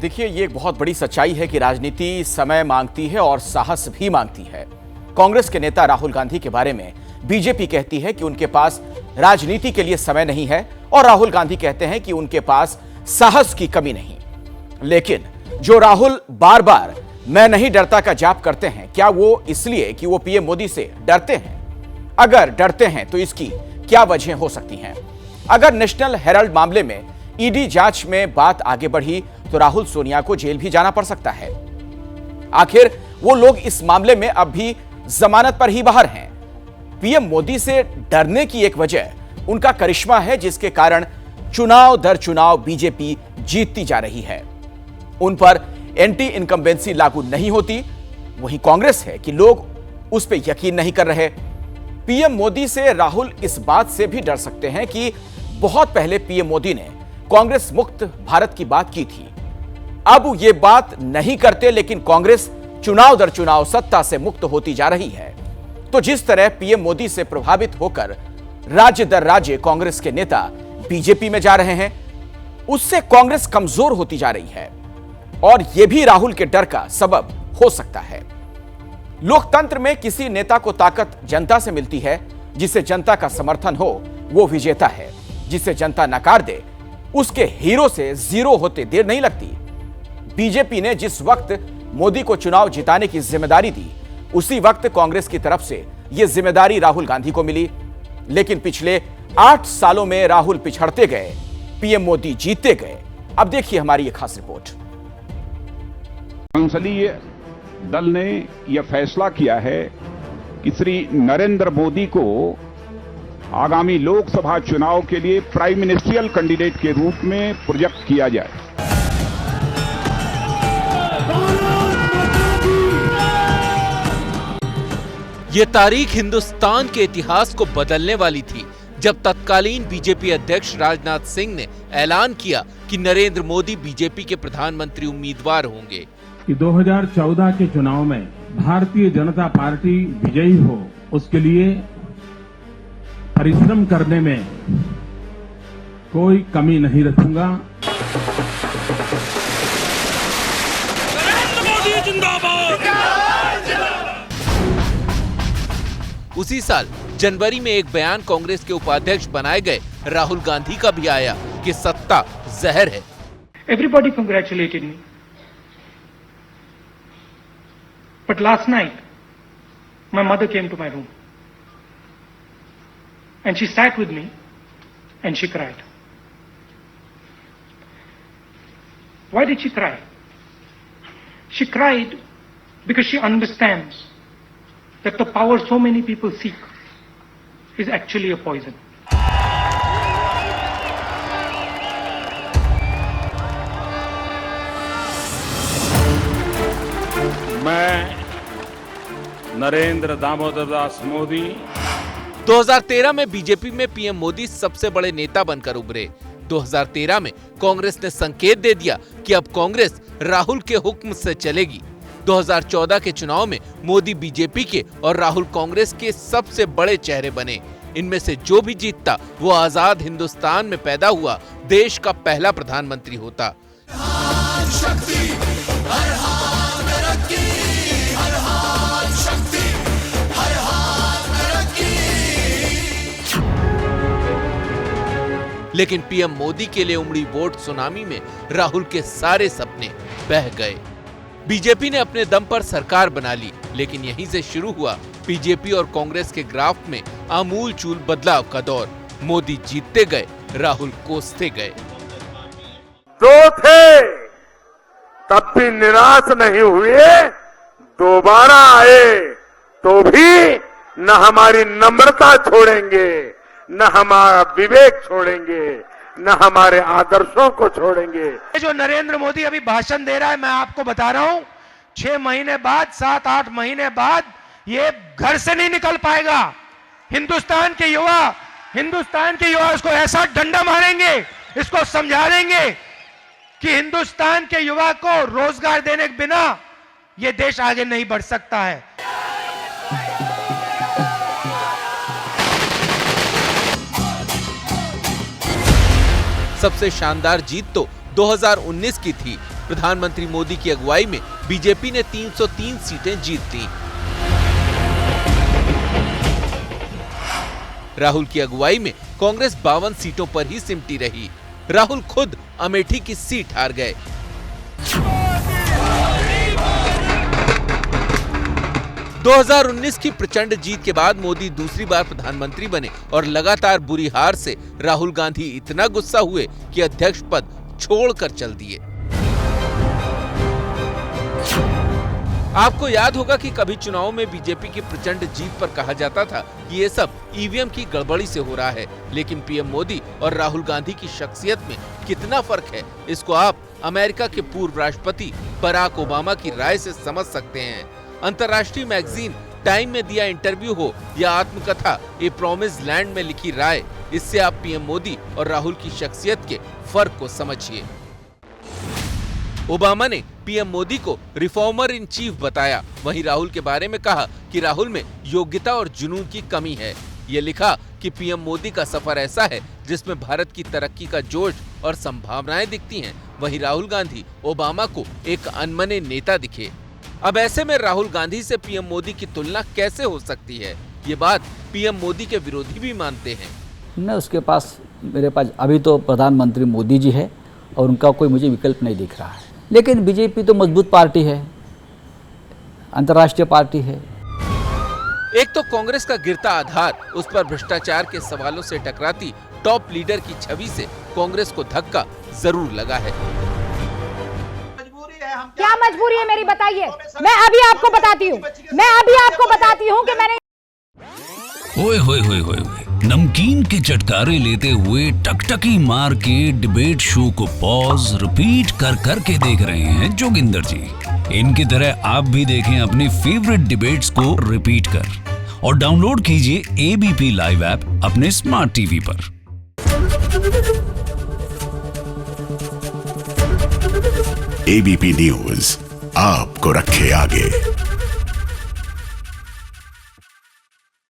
देखिए, ये एक बहुत बड़ी सच्चाई है कि राजनीति समय मांगती है और साहस भी मांगती है। कांग्रेस के नेता राहुल गांधी के बारे में बीजेपी कहती है कि उनके पास राजनीति के लिए समय नहीं है और राहुल गांधी कहते हैं कि उनके पास साहस की कमी नहीं। लेकिन जो राहुल बार बार मैं नहीं डरता का जाप करते हैं, क्या वो इसलिए कि वो पीएम मोदी से डरते हैं? अगर डरते हैं तो इसकी क्या वजह हो सकती हैं? अगर नेशनल हेराल्ड मामले में ईडी जांच में बात आगे बढ़ी तो राहुल सोनिया को जेल भी जाना पड़ सकता है। आखिर वो लोग इस मामले में अब भी जमानत पर ही बाहर हैं। पीएम मोदी से डरने की एक वजह उनका करिश्मा है, जिसके कारण चुनाव दर चुनाव बीजेपी जीतती जा रही है। उन पर एंटी इनकम्बेंसी लागू नहीं होती। वहीं कांग्रेस है कि लोग उस पर यकीन नहीं कर रहे। पीएम मोदी से राहुल इस बात से भी डर सकते हैं कि बहुत पहले पीएम मोदी ने कांग्रेस मुक्त भारत की बात की थी। अब ये बात नहीं करते, लेकिन कांग्रेस चुनाव दर चुनाव सत्ता से मुक्त होती जा रही है। तो जिस तरह पीएम मोदी से प्रभावित होकर राज्य दर राज्य कांग्रेस के नेता बीजेपी में जा रहे हैं, उससे कांग्रेस कमजोर होती जा रही है और यह भी राहुल के डर का सबब हो सकता है। लोकतंत्र में किसी नेता को ताकत जनता से मिलती है। जिसे जनता का समर्थन हो वो विजेता है। जिसे जनता नकार दे उसके हीरो से जीरो होते देर नहीं लगती। बीजेपी ने जिस वक्त मोदी को चुनाव जिताने की जिम्मेदारी दी, उसी वक्त कांग्रेस की तरफ से यह जिम्मेदारी राहुल गांधी को मिली। लेकिन पिछले 8 सालों में राहुल पिछड़ते गए, पीएम मोदी जीतते गए। अब देखिए हमारी यह खास रिपोर्ट। संसदीय दल ने यह फैसला किया है कि श्री नरेंद्र मोदी को आगामी लोकसभा चुनाव के लिए प्राइम मिनिस्ट्रियल कैंडिडेट के रूप में प्रोजेक्ट किया जाए। ये तारीख हिंदुस्तान के इतिहास को बदलने वाली थी, जब तत्कालीन बीजेपी अध्यक्ष राजनाथ सिंह ने ऐलान किया कि नरेंद्र मोदी बीजेपी के प्रधानमंत्री उम्मीदवार होंगे। कि 2014 के चुनाव में भारतीय जनता पार्टी विजयी हो, उसके लिए परिश्रम करने में कोई कमी नहीं रखूंगा। नरेंद्र मोदी जिंदाबाद। उसी साल जनवरी में एक बयान कांग्रेस के उपाध्यक्ष बनाए गए राहुल गांधी का भी आया कि सत्ता जहर है। Everybody congratulated me. But last night, my mother came to my room. And she sat with me and she cried. Why did she cry? She cried because she understands that the power so many people seek is actually a poison. मैं नरेंद्र दामोदर दास मोदी 2013 में BJP में PM Modi सबसे बड़े नेता बनकर उभरे। 2013 में कांग्रेस ने संकेत दे दिया कि अब कांग्रेस राहुल के हुक्म से चलेगी। 2014 के चुनाव में मोदी बीजेपी के और राहुल कांग्रेस के सबसे बड़े चेहरे बने। इनमें से जो भी जीतता वो आजाद हिंदुस्तान में पैदा हुआ देश का पहला प्रधानमंत्री होता। लेकिन पीएम मोदी के लिए उमड़ी वोट सुनामी में राहुल के सारे सपने बह गए। बीजेपी ने अपने दम पर सरकार बना ली, लेकिन यहीं से शुरू हुआ बीजेपी और कांग्रेस के ग्राफ में आमूलचूल बदलाव का दौर। मोदी जीतते गए, राहुल कोसते गए। जो थे तब भी निराश नहीं हुए, दोबारा आए तो भी न हमारी नम्रता छोड़ेंगे, न हमारा विवेक छोड़ेंगे, न हमारे आदर्शों को छोड़ेंगे। जो नरेंद्र मोदी अभी भाषण दे रहा है, मैं आपको बता रहा हूं, 6 महीने बाद, 7-8 महीने बाद ये घर से नहीं निकल पाएगा। हिंदुस्तान के युवा इसको ऐसा डंडा मारेंगे, इसको समझा देंगे कि हिंदुस्तान के युवा को रोजगार देने के बिना ये देश आगे नहीं बढ़ सकता है। सबसे शानदार जीत तो 2019 की थी, प्रधानमंत्री मोदी की अगुवाई में बीजेपी ने 303 सीटें जीत ली। राहुल की अगुवाई में कांग्रेस 52 सीटों पर ही सिमटी रही। राहुल खुद अमेठी की सीट हार गए। दो 2019 की प्रचंड जीत के बाद मोदी दूसरी बार प्रधानमंत्री बने और लगातार बुरी हार से राहुल गांधी इतना गुस्सा हुए कि अध्यक्ष पद छोड़कर चल दिए। आपको याद होगा कि कभी चुनाव में बीजेपी की प्रचंड जीत पर कहा जाता था कि ये सब ईवीएम की गड़बड़ी से हो रहा है, लेकिन पीएम मोदी और राहुल गांधी की शख्सियत में कितना फर्क है, इसको आप अमेरिका के पूर्व राष्ट्रपति बराक ओबामा की राय से समझ सकते हैं। अंतर्राष्ट्रीय मैगजीन टाइम में दिया इंटरव्यू हो या आत्मकथा ए प्रॉमिस लैंड में लिखी राय, इससे आप पीएम मोदी और राहुल की शख्सियत के फर्क को समझिए। ओबामा ने पीएम मोदी को रिफॉर्मर इन चीफ बताया, वहीं राहुल के बारे में कहा कि राहुल में योग्यता और जुनून की कमी है। ये लिखा कि पीएम मोदी का सफर ऐसा है जिसमें भारत की तरक्की का जोश और संभावनाएं दिखती हैं, वहीं राहुल गांधी ओबामा को एक अनमने नेता दिखे। अब ऐसे में राहुल गांधी से पीएम मोदी की तुलना कैसे हो सकती है? ये बात पीएम मोदी के विरोधी भी मानते हैं। न उसके पास, मेरे पास अभी तो प्रधानमंत्री मोदी जी है और उनका कोई मुझे विकल्प नहीं दिख रहा है। लेकिन बीजेपी तो मजबूत पार्टी है, अंतर्राष्ट्रीय पार्टी है। एक तो कांग्रेस का गिरता आधार, उस पर भ्रष्टाचार के सवालों से टकराती टॉप लीडर की छवि से कांग्रेस को धक्का जरूर लगा है। क्या मजबूरी है मेरी, बताइए। मैं अभी आपको बताती हूँ कि मैंने ओए होए होए होए नमकीन के चटकारे लेते हुए टकटकी मार के डिबेट शो को पॉज रिपीट कर करके देख रहे हैं जोगिंदर जी। इनकी तरह आप भी देखें अपनी फेवरेट डिबेट्स को रिपीट कर और डाउनलोड कीजिए एबीपी लाइव ऐप अपने स्मार्ट टीवी पर। एबीपी न्यूज आपको रखे आगे।